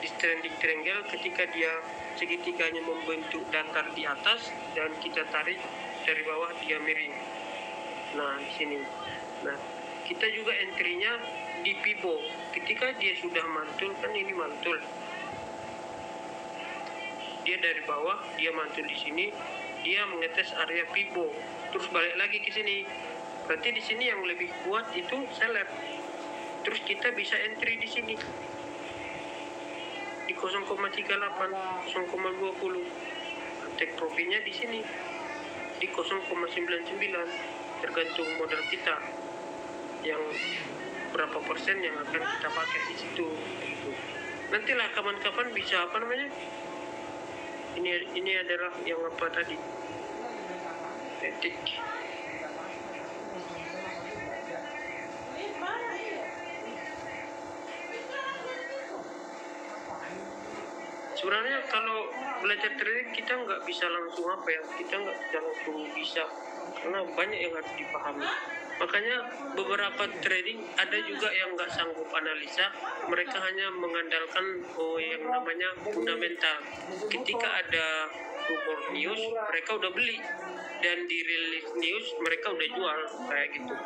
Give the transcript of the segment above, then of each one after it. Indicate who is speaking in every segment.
Speaker 1: di trending triangle ketika dia segitiganya membentuk datar di atas dan kita tarik dari bawah dia miring. Nah di sini. Nah kita juga entry-nya di pibo. Ketika dia sudah mantul, kan ini mantul. Dia dari bawah, dia mantul di sini, dia mengetes area pibo, terus balik lagi ke sini. Berarti di sini yang lebih kuat itu seleb. Terus kita bisa entry di sini di 0,38, 0,20. Take profitnya di sini di 0,99, tergantung modal kita yang berapa persen yang akan kita pakai di situ. Gitu. Nantilah kapan-kapan bisa apa namanya? Ini adalah yang apa tadi? Etik. Sebenarnya kalau belajar trading kita nggak bisa langsung apa ya, kita nggak langsung bisa karena banyak yang harus dipahami. Makanya beberapa trading ada juga yang nggak sanggup analisa, mereka hanya mengandalkan yang namanya fundamental. Ketika ada rumor news, mereka udah beli, dan di rilis news mereka udah jual kayak gitu.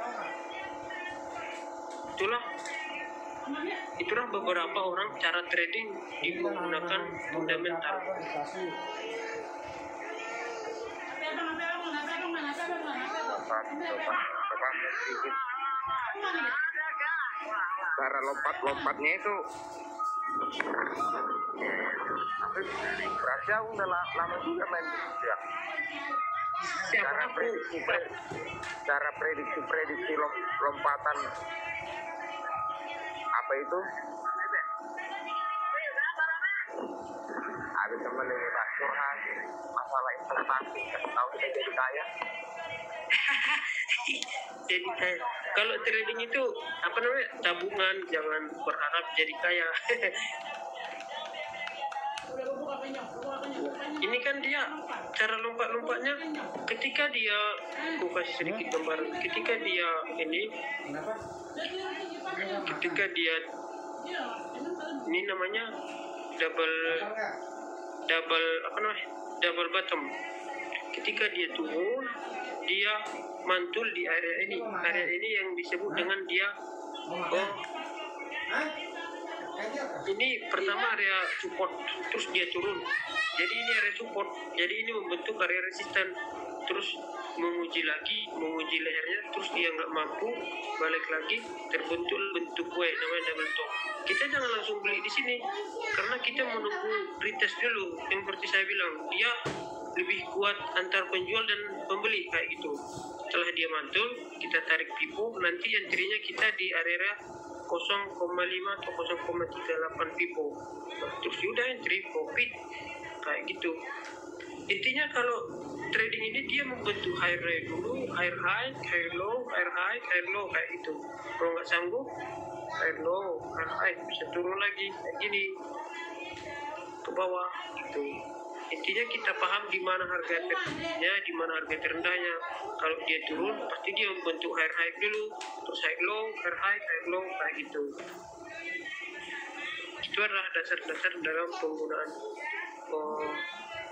Speaker 1: Itulah beberapa orang cara trading menggunakan fundamental.
Speaker 2: Cara lompat-lompatnya itu Rasya udah lama juga main ya. Cara prediksi lompatan apa itu? Ada teman ini Pak Surhan masalah investasi, tahu kita jadi kaya.
Speaker 1: Jadi kayak kalau trading itu apa namanya, tabungan, jangan berharap jadi kaya. Ini kan dia cara lompat-lompatnya, ketika dia, aku kasih sedikit gambaran, ketika dia ini namanya double bottom. Ketika dia turun, dia mantul di area ini yang disebut dengan dia ini pertama area support, terus dia turun, jadi ini area support, jadi ini membentuk area resisten, terus menguji lehernya, terus dia nggak mampu, balik lagi, terbentuk bentuk W namanya double top. Kita jangan langsung beli di sini karena kita menunggu retest dulu, yang seperti saya bilang dia lebih kuat antar penjual dan pembeli kayak gitu. Setelah dia mantul, kita tarik pipo, nanti entry-nya kita di area 0,5 atau 0,38 pipo. Terus sudah entry profit kayak gitu. Intinya kalau trading ini dia membentuk high rate dulu, high high, high low, high high, high low kayak gitu. Kalau nggak sanggup, high low, high high, bisa turun lagi kayak gini ke bawah gitu. Intinya kita paham di mana harga tertingginya, di mana harga terendahnya. Kalau dia turun, pasti dia membentuk high high dulu, terus high low, high high, high low kayak gitu. Itu adalah dasar-dasar dalam penggunaan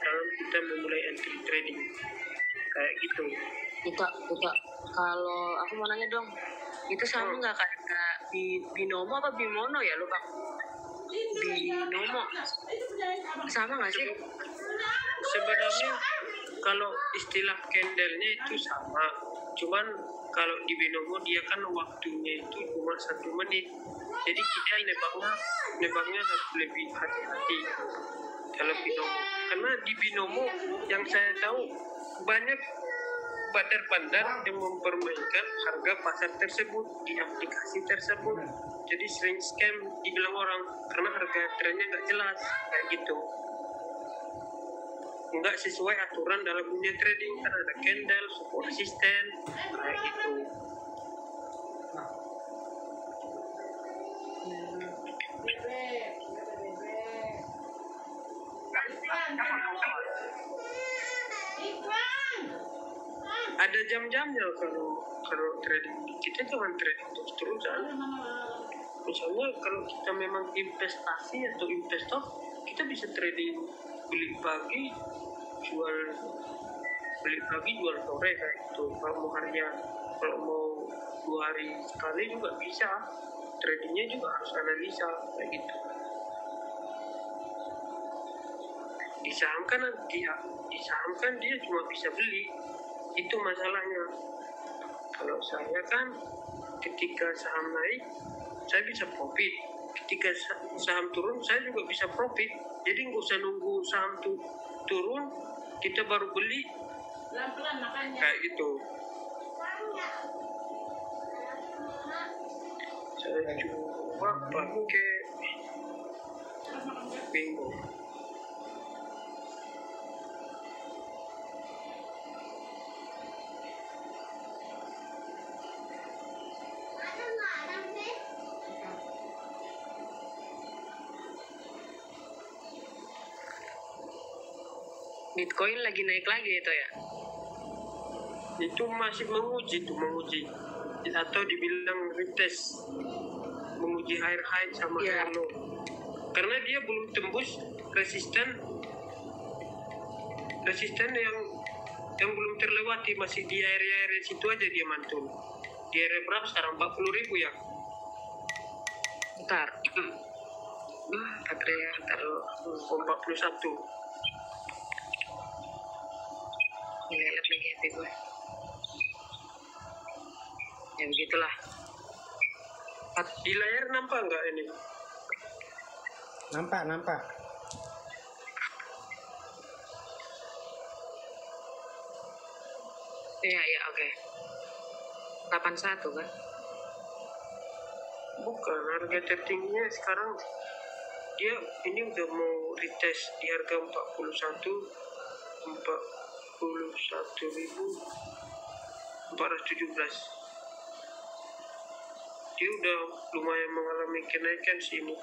Speaker 1: dalam kita memulai entry trading kayak gitu.
Speaker 3: Kita kalau aku mau nanya dong, itu sama nggak kayak binomo apa bimono ya lo bang? Binomo sama nggak sih?
Speaker 1: Sebenarnya kalau istilah candlenya itu sama, cuman kalau di binomo dia kan waktunya itu cuma 1 menit, jadi kita nebaknya harus lebih hati-hati dalam binomo, karena di binomo yang saya tahu banyak bandar-bandar yang mempermainkan harga pasar tersebut di aplikasi tersebut, jadi sering scam dibilang orang karena harga trennya nggak jelas kayak gitu, nggak sesuai aturan dalam dunia trading, kan ada candle, support resisten kayak gitu. Ada jam-jamnya kalau trading, kita jangan trading terus-terusan. Misalnya kalau kita memang investasi atau investor, kita bisa trading beli pagi, jual beli pagi, jual sore kayak itu. Kalau mau harian, kalau mau 2 hari sekali juga bisa. Tradingnya juga harus analisa kayak gitu. Disahamkan dia cuma bisa beli, itu masalahnya. Kalau saya kan ketika saham naik saya bisa profit, ketika saham turun saya juga bisa profit. Jadi nggak usah nunggu saham turun kita baru beli
Speaker 3: Pelan-pelan makanya.
Speaker 1: kayak gitu. Saya coba pakai bingo.
Speaker 3: Bitcoin lagi naik lagi itu ya?
Speaker 1: Itu masih menguji atau dibilang retest, menguji higher high sama
Speaker 3: Iya.
Speaker 1: higher low, karena dia belum tembus resisten yang belum terlewati, masih di area situ aja dia mantul. Di area berapa sekarang? 40.000 ya.
Speaker 3: Ntar. Baterai ntar dulu.
Speaker 1: 41.
Speaker 3: Lihat lagi HP gue. Ya begitulah.
Speaker 1: Di layar nampak nggak ini?
Speaker 4: Nampak.
Speaker 3: Iya, oke. 81 kan?
Speaker 1: Bukan, harga tertingginya sekarang dia ini udah mau retest di harga 41.417. Dia udah lumayan mengalami kenaikan sih ini.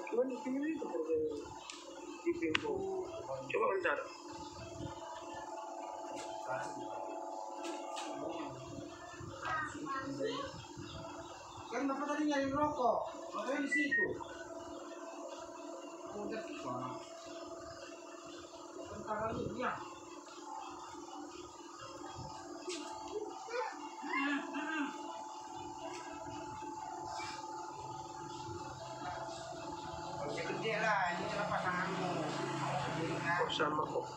Speaker 1: Cuman di sini itu harganya di Bimbo. Coba bentar.
Speaker 4: Kan Bapak tadi nyari rokok, makanya di situ. Udah di sana. Bentar lagi ya. Kalau gede lah, ini adalah pasanganmu.
Speaker 1: Oh, sama kok.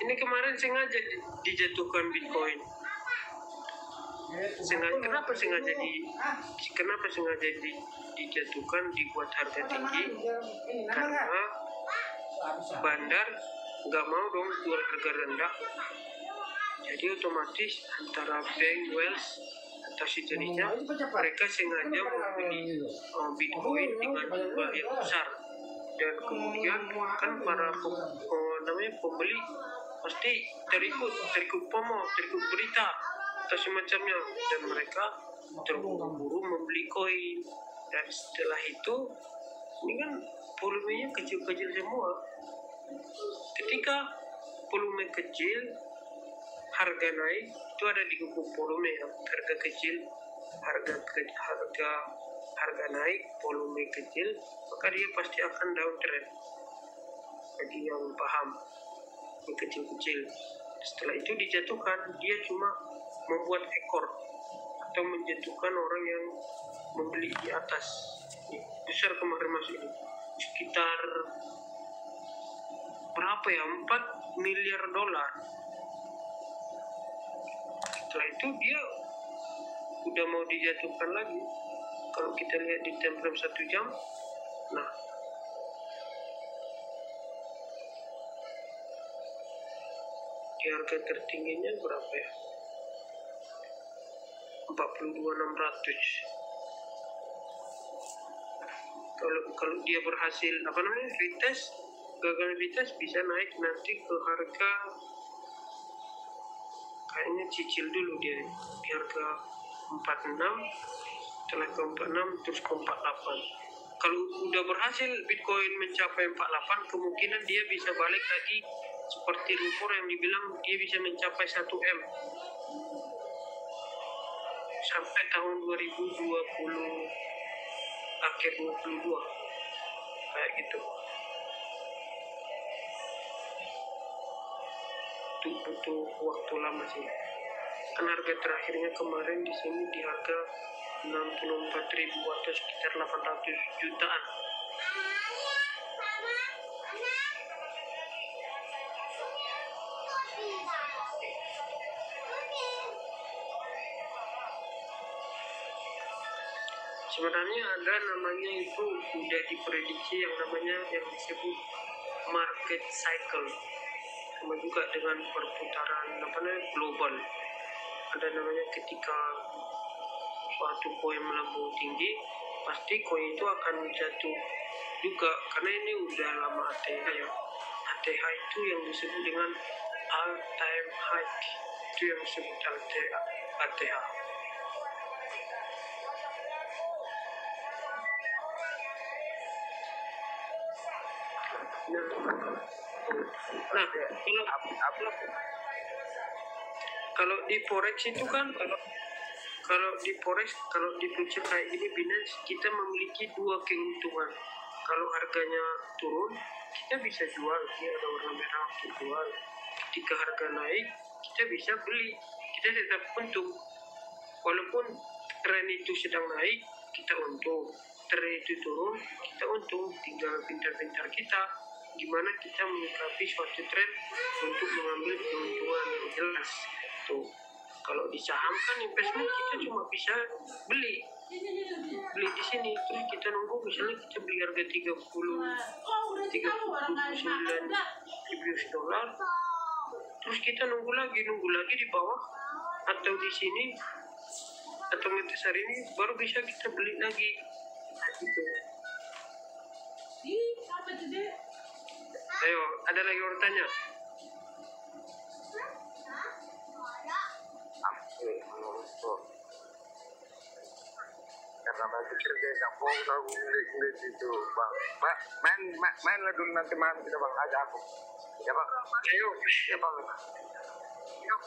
Speaker 1: Ini kemarin sengaja dijatuhkan Bitcoin. Kenapa sengaja dijatuhkan, dibuat harga tinggi? Karena bandar nggak mau dong jual harga rendah. Jadi otomatis antara bank, wealth atau sejenisnya mereka sengaja membeli Bitcoin dengan jumlah yang besar. Dan kemudian kan para pembeli pasti terikut FOMO, terikut berita atau semacamnya, dan mereka terburu-buru membeli koin. Dan setelah itu ini kan volumenya kecil-kecil semua. Ketika volume kecil harga naik, itu ada di hukum volume ya. Harga kecil harga naik, volume kecil, maka dia pasti akan downtrend. Bagi yang paham yang kecil-kecil, setelah itu dijatuhkan, dia cuma membuat ekor atau menjatuhkan orang yang membeli di atas. Besar kemarin masih ini sekitar berapa ya, 4 miliar dolar. Setelah itu dia udah mau dijatuhkan lagi. Kalau kita lihat di time frame 1 jam, nah di harga tertingginya berapa ya, 42.600. Kalau dia berhasil gagal retest bisa naik nanti ke harga, kayaknya cicil dulu dia di harga 46, setelah ke 46 terus ke 48. Kalau udah berhasil Bitcoin mencapai 48, kemungkinan dia bisa balik lagi seperti rumor yang dibilang dia bisa mencapai 1M. sampai tahun 2020 akhir 22 kayak gitu. Itu butuh waktu lama sih. Kan harga terakhirnya kemarin di sini di harga 64.000 atau sekitar 800 jutaan. Sebenarnya ada namanya itu udah diprediksi yang namanya yang disebut market cycle, sama juga dengan perputaran global. Ada namanya ketika suatu koin melambung tinggi, pasti koin itu akan jatuh juga, karena ini udah lama ATH ya. ATH itu yang disebut dengan all time high, itu yang disebut ATH. Nah, kalau di forex itu kan kalau di future kayak gini Binance, kita memiliki dua keuntungan. Kalau harganya turun, kita bisa jual, ini ada warna merah untuk jual. Ketika harga naik, kita bisa beli, kita tetap untung. Walaupun tren itu sedang naik, kita untung. Tren itu turun, kita untung. Tinggal pintar-pintar kita gimana kita menyikapi suatu tren untuk mengambil keuntungan yang jelas. Tuh, kalau di saham kan investment kita cuma bisa beli di sini, terus kita nunggu, misalnya kita beli harga 39 ribu dolar, terus kita nunggu lagi di bawah atau di sini atau ngetes hari ini baru bisa kita beli lagi gitu. Ayo, ada lagi orang tanya?
Speaker 2: Karena masih kerja kampung, aku ngeliat itu bang. Main lah dulu nanti malam kita bang, ajak aku. Ya bang.
Speaker 1: Ayo.
Speaker 2: Ya bang. Yuk.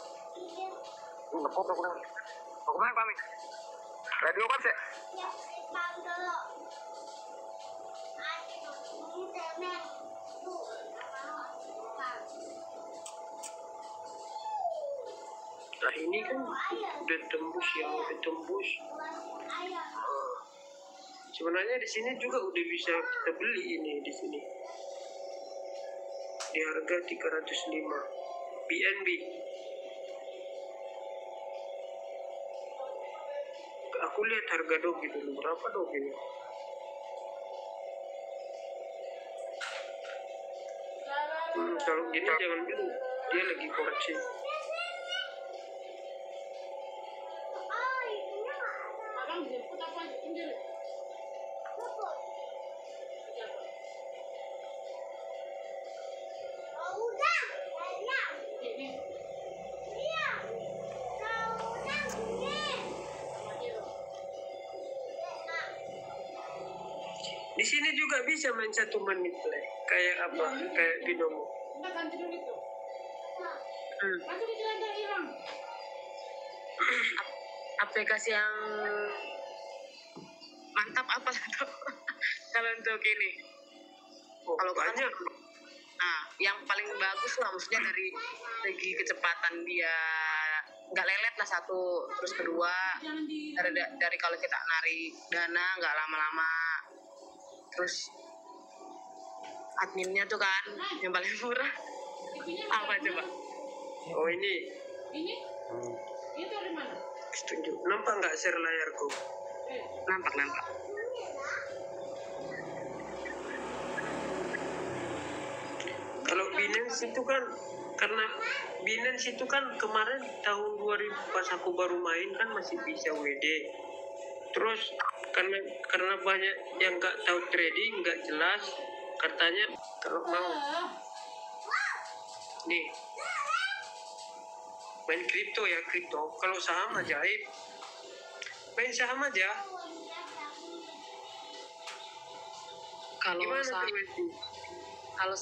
Speaker 2: Foto kurang. Mau kemana bang? Radio kan sih?
Speaker 1: Nah ini kan udah tembus ya, sebenarnya di sini juga udah bisa kita beli ini di sini di harga 305 BNB. Aku lihat harga Doge dulu, berapa Doge nya? Kalau gini jangan beli, dia lagi koreksi. Di sini juga bisa main 1 menit play. Kayak apa? Kayak Binomo.
Speaker 3: Aplikasi yang mantap apa tuh? Kalau untuk ini, kalau
Speaker 1: banyak.
Speaker 3: Nah, yang paling bagus lah, maksudnya dari segi kecepatan dia nggak lelet lah satu, terus kedua dari kalau kita narik dana nggak lama-lama, terus adminnya tuh kan yang paling murah. Apa coba?
Speaker 1: Oh ini
Speaker 5: dari mana?
Speaker 1: setuju. Nampak nggak share layarku?
Speaker 3: Nampak.
Speaker 1: Kalau Binance itu kan, karena Binance itu kan kemarin tahun 2000 pas aku baru main kan masih bisa WD. Terus karena banyak yang nggak tahu trading, nggak jelas, katanya kalau mau nih main kripto, kalau saham ajaib, main saham aja.
Speaker 3: Kalau
Speaker 1: Gimana
Speaker 3: saham,
Speaker 1: tuh?
Speaker 3: kalau